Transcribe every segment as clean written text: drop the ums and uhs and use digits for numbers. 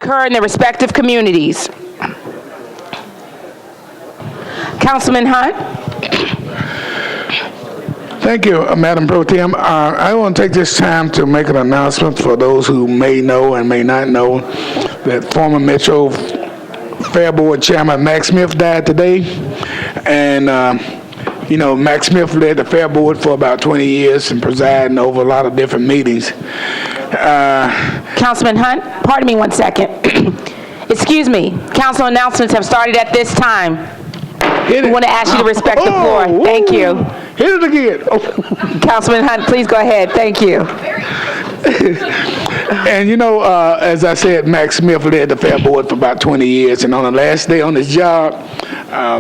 occur in their respective communities. Councilman Hunt. Thank you, Madam Pro Tem. I want to take this time to make an announcement for those who may know and may not know that former Metro Fair Board Chairman Max Smith died today. And, Max Smith led the Fair Board for about 20 years and presiding over a lot of different meetings. Councilman Hunt, pardon me 1 second. Excuse me. Council announcements have started at this time. We want to ask you to respect the floor. Thank you. Hit it again. Oh. Councilman Hunt, please go ahead. Thank you. And as I said, Max Smith led the Fair Board for about 20 years, and on the last day on his job,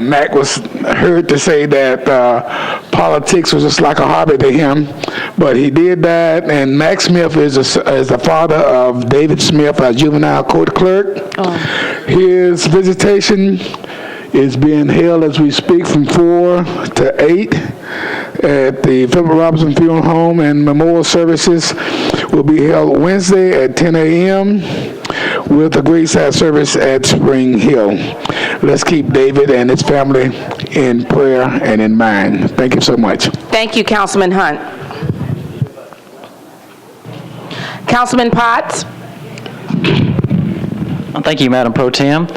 Mac was heard to say that politics was just like a hobby to him, but he did that. And Max Smith is the father of David Smith, our juvenile court clerk. Oh. His visitation is being held as we speak from 4 to 8 at the Philip Robinson Funeral Home, and memorial services will be held Wednesday at 10 a.m. with a graveside service at Spring Hill. Let's keep David and his family in prayer and in mind. Thank you so much. Thank you, Councilman Hunt. Councilman Potts. Thank you, Madam Pro Tem.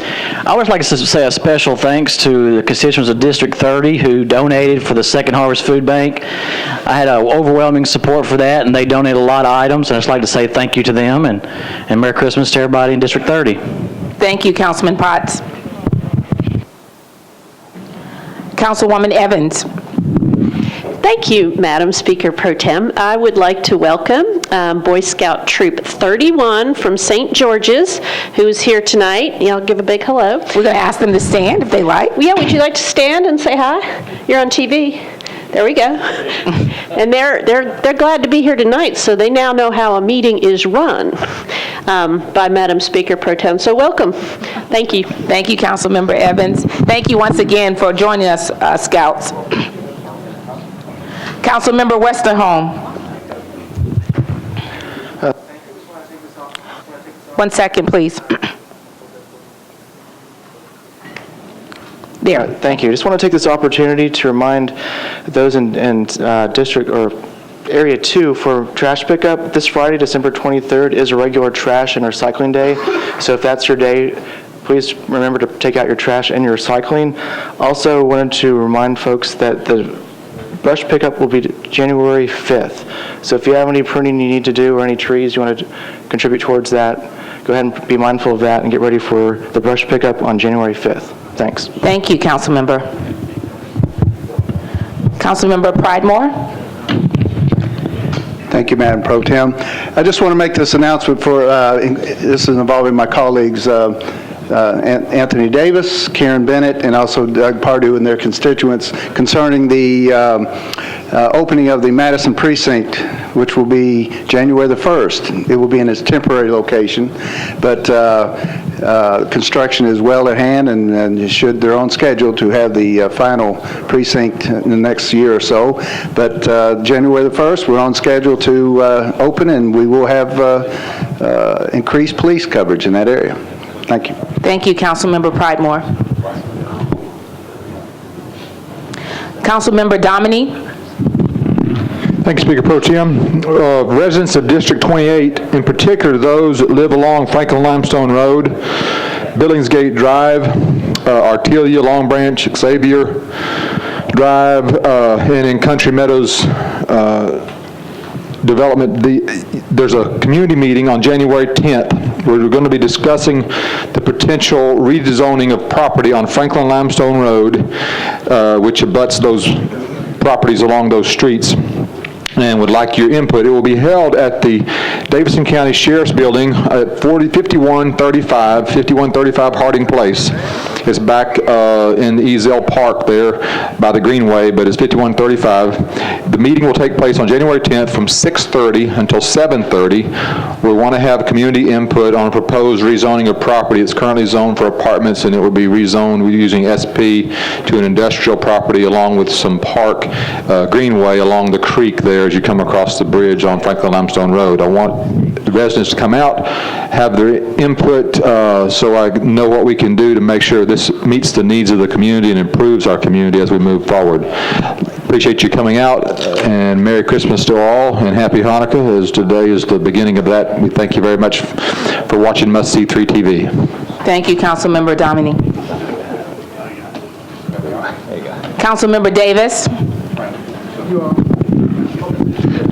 I would like to say a special thanks to the constituents of District 30 who donated for the Second Harvest Food Bank. I had overwhelming support for that, and they donated a lot of items, and I'd just like to say thank you to them, and Merry Christmas to everybody in District 30. Thank you, Councilman Potts. Councilwoman Evans. Thank you, Madam Speaker Pro Tem. I would like to welcome Boy Scout Troop 31 from St. George's, who is here tonight. Y'all give a big hello. We're going to ask them to stand if they like. Yeah, would you like to stand and say hi? You're on TV. There we go. And they're glad to be here tonight, so they now know how a meeting is run by Madam Speaker Pro Tem. So welcome. Thank you. Thank you, Councilmember Evans. Thank you once again for joining us, Scouts. Councilmember Westerholm. 1 second, please. There. Thank you. I just want to take this opportunity to remind those in District or Area 2 for trash pickup. This Friday, December 23rd, is a regular trash and recycling day. So if that's your day, please remember to take out your trash and your recycling. Also wanted to remind folks that the brush pickup will be January 5th. So if you have any pruning you need to do or any trees you want to contribute towards that, go ahead and be mindful of that and get ready for the brush pickup on January 5th. Thanks. Thank you, Councilmember. Councilmember Pridemore. Thank you, Madam Pro Tem. I just want to make this announcement for, this is involving my colleagues, Anthony Davis, Karen Bennett, and also Doug Pardue and their constituents concerning the opening of the Madison Precinct, which will be January the 1st. It will be in its temporary location, but construction is well at hand, and they're on schedule to have the final precinct in the next year or so. But January the 1st, we're on schedule to open, and we will have increased police coverage in that area. Thank you. Thank you, Councilmember Pridemore. Councilmember Dominy. Thank you, Speaker Pro Tem. Residents of District 28, in particular those that live along Franklin Limestone Road, Billingsgate Drive, Artelia, Long Branch, Xavier Drive, and in Country Meadows development, there's a community meeting on January 10th where we're going to be discussing the potential rezoning of property on Franklin Limestone Road, which abuts those properties along those streets, and would like your input. It will be held at the Davidson County Sheriff's Building at 5135 Harding Place. It's back in the Eazell Park there by the Greenway, but it's 5135. The meeting will take place on January 10th from 6:30 until 7:30. We want to have community input on a proposed rezoning of property. It's currently zoned for apartments, and it will be rezoned using SP to an industrial property along with some park greenway along the creek there as you come across the bridge on Franklin Limestone Road. I want the residents to come out, have their input, so I know what we can do to make sure this meets the needs of the community and improves our community as we move forward. Appreciate you coming out, and Merry Christmas to all, and Happy Hanukkah, as today is the beginning of that. We thank you very much for watching Must See 3 TV. Thank you, Councilmember Domini. Councilmember Davis.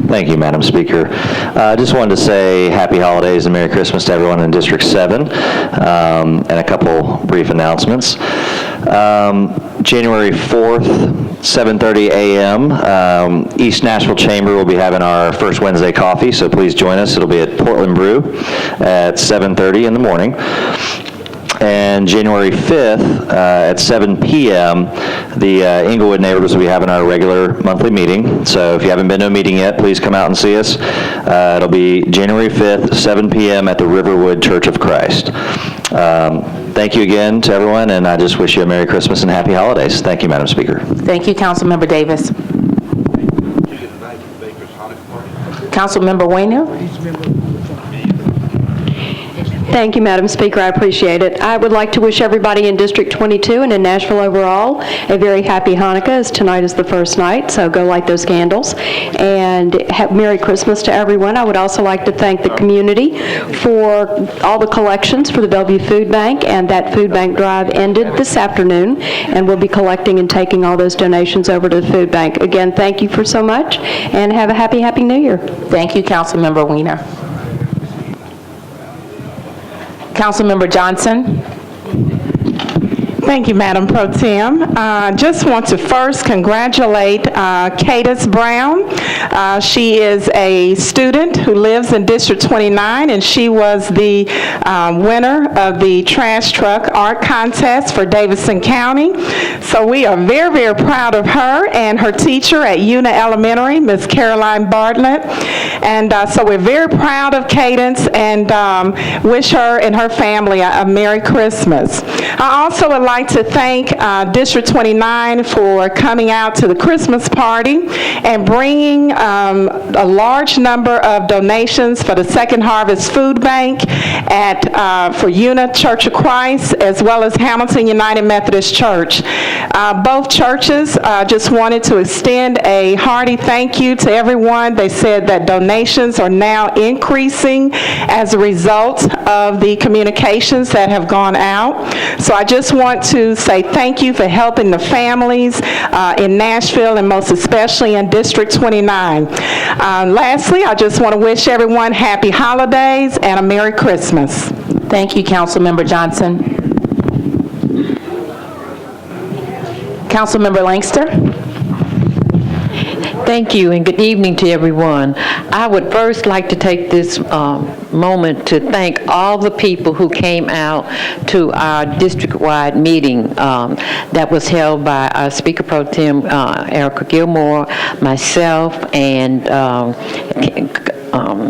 Thank you, Madam Speaker. I just wanted to say happy holidays and Merry Christmas to everyone in District 7, and a couple brief announcements. January 4th, 7:30 a.m., East Nashville Chamber will be having our first Wednesday coffee, so please join us. It'll be at Portland Brew at 7:30 in the morning. And January 5th at 7 p.m., the Inglewood neighborhoods will be having our regular monthly meeting. So if you haven't been to a meeting yet, please come out and see us. It'll be January 5th, 7 p.m. at the Riverwood Church of Christ. Thank you again to everyone, and I just wish you a Merry Christmas and Happy Holidays. Thank you, Madam Speaker. Thank you, Councilmember Davis. Councilmember Wayne. Thank you, Madam Speaker. I appreciate it. I would like to wish everybody in District 22 and in Nashville overall a very happy Hanukkah, as tonight is the first night, so go light those candles. And Merry Christmas to everyone. I would also like to thank the community for all the collections for the Bellevue Food Bank, and that food bank drive ended this afternoon, and we'll be collecting and taking all those donations over to the food bank. Again, thank you for so much, and have a happy, happy New Year. Thank you, Councilmember Weiner. Councilmember Johnson. Thank you, Madam Pro Tem. Just want to first congratulate Cadence Brown. She is a student who lives in District 29, and she was the winner of the Trash Truck Art Contest for Davidson County. So we are very, very proud of her and her teacher at Una Elementary, Ms. Caroline Bartlett. And so we're very proud of Cadence, and wish her and her family a Merry Christmas. I also would like to thank District 29 for coming out to the Christmas party and bringing a large number of donations for the Second Harvest Food Bank for Una Church of Christ, as well as Hamilton United Methodist Church. Both churches just wanted to extend a hearty thank you to everyone. They said that donations are now increasing as a result of the communications that have gone out. So I just want to say thank you for helping the families in Nashville, and most especially in District 29. Lastly, I just want to wish everyone happy holidays and a Merry Christmas. Thank you, Councilmember Johnson. Councilmember Langster. Thank you, and good evening to everyone. I would first like to take this moment to thank all the people who came out to our district-wide meeting that was held by our Speaker Pro Tem, Erica Gilmore, myself, and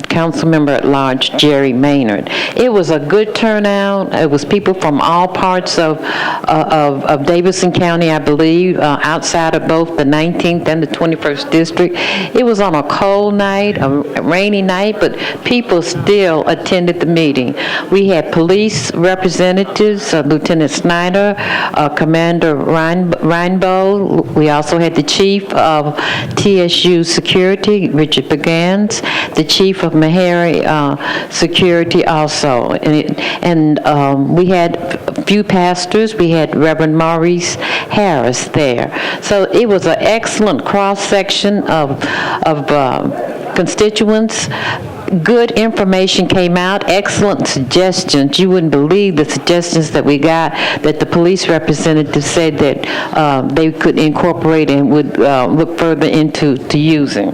Councilmember at Large Jerry Maynard. It was a good turnout. It was people from all parts of Davidson County, I believe, outside of both the 19th and the 21st District. It was on a cold night, a rainy night, but people still attended the meeting. We had police representatives, Lieutenant Snyder, Commander Reinbold. We also had the Chief of TSU Security, Richard Begans, the Chief of Meharry Security also. And we had a few pastors. We had Reverend Maurice Harris there. So it was an excellent cross-section of constituents. Good information came out, excellent suggestions. You wouldn't believe the suggestions that we got, that the police representatives said that they could incorporate and would look further into using.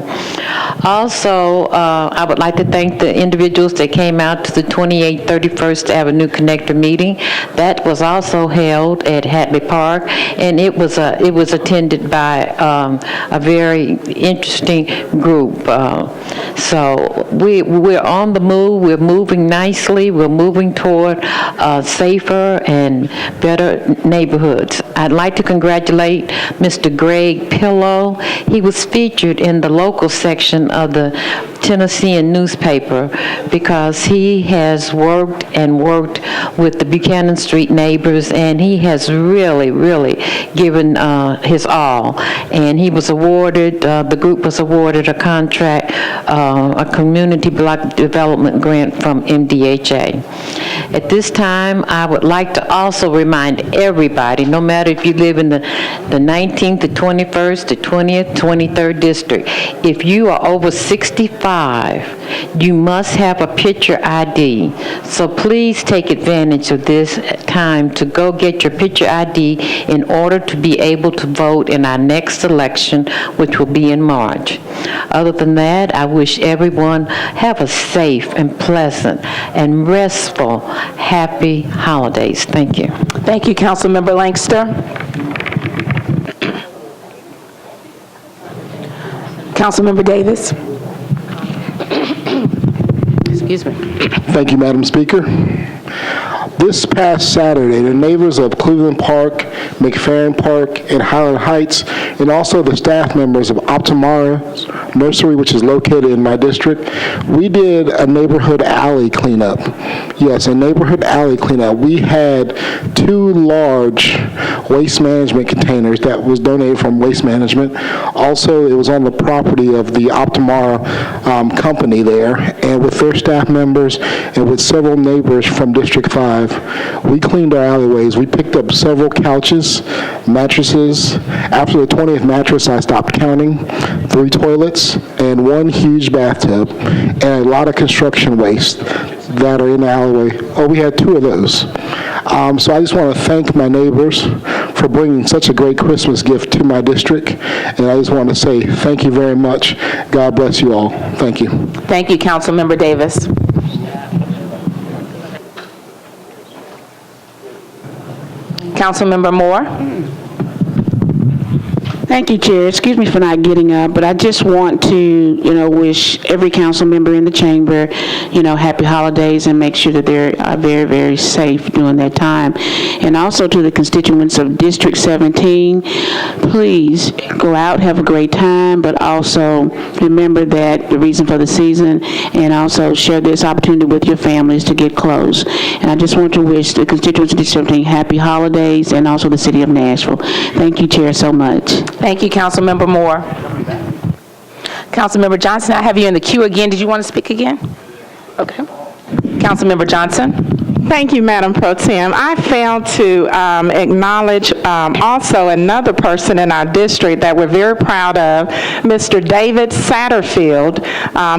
Also, I would like to thank the individuals that came out to the 28 31st Avenue Connector meeting. That was also held at Hatley Park, and it was attended by a very interesting group. So we're on the move. We're moving nicely. We're moving toward safer and better neighborhoods. I'd like to congratulate Mr. Greg Pillow. He was featured in the local section of the Tennessean newspaper because he has worked and worked with the Buchanan Street neighbors, and he has really, really given his all. And he was awarded, the group was awarded a contract, a community block development grant from MDHA. At this time, I would like to also remind everybody, no matter if you live in the 19th, the 21st, the 20th, 23rd district, if you are over 65, you must have a picture ID. So please take advantage of this time to go get your picture ID in order to be able to vote in our next election, which will be in March. Other than that, I wish everyone have a safe and pleasant and restful, happy holidays. Thank you. Thank you, Councilmember Langster. Councilmember Davis. Excuse me. Thank you, Madam Speaker. This past Saturday, the neighbors of Cleveland Park, McFerrin Park, and Highland Heights, and also the staff members of Optimara's Nursery, which is located in my district, we did a neighborhood alley cleanup. Yes, a neighborhood alley cleanup. We had 2 large waste management containers that was donated from Waste Management. Also, it was on the property of the Optimara company there, and with their staff members and with several neighbors from District 5, we cleaned our alleyways. We picked up several couches, mattresses. After the 20th mattress, I stopped counting. 3 toilets and 1 huge bathtub, and a lot of construction waste that are in the alleyway. Oh, we had 2 of those. So I just want to thank my neighbors for bringing such a great Christmas gift to my district, and I just want to say thank you very much. God bless you all. Thank you. Thank you, Councilmember Davis. Councilmember Moore. Thank you, Chair. Excuse me for not getting up, but I just want to, wish every council member in the chamber, happy holidays, and make sure that they're very, very safe during that time. And also to the constituents of District 17, please go out, have a great time, but also remember that the reason for the season, and also share this opportunity with your families to get close. And I just want to wish the constituents of District 17 happy holidays, and also the city of Nashville. Thank you, Chair, so much. Thank you, Councilmember Moore. Councilmember Johnson, I have you in the queue again. Did you want to speak again? Okay. Councilmember Johnson. Thank you, Madam Pro Tem. I failed to acknowledge also another person in our district that we're very proud of, Mr. David Satterfield,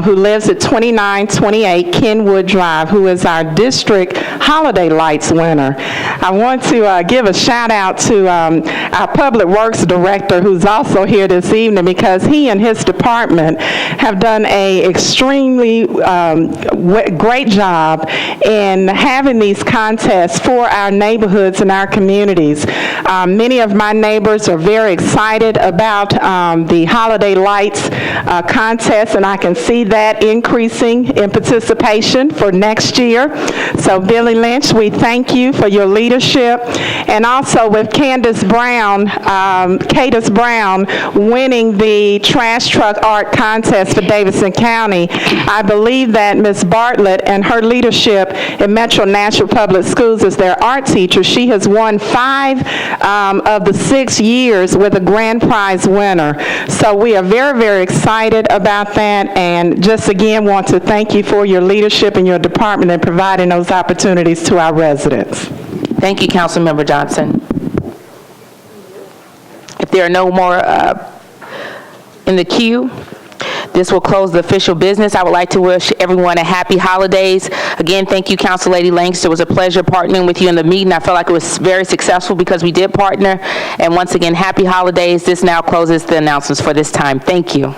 who lives at 2928 Kenwood Drive, who is our district holiday lights winner. I want to give a shout out to our Public Works Director, who's also here this evening, because he and his department have done an extremely great job in having these contests for our neighborhoods and our communities. Many of my neighbors are very excited about the holiday lights contest, and I can see that increasing in participation for next year. So Billy Lynch, we thank you for your leadership. And also with Cadis Brown winning the trash truck art contest for Davidson County, I believe that Ms. Bartlett and her leadership in Metro Nashville Public Schools as their art teacher, she has won 5 of the 6 years with a grand prize winner. So we are very, very excited about that, and just again want to thank you for your leadership and your department in providing those opportunities to our residents. Thank you, Councilmember Johnson. If there are no more in the queue, this will close the official business. I would like to wish everyone a happy holidays. Again, thank you, Council Lady Langster. It was a pleasure partnering with you in the meeting. I felt like it was very successful because we did partner. And once again, happy holidays. This now closes the announcements for this time. Thank you.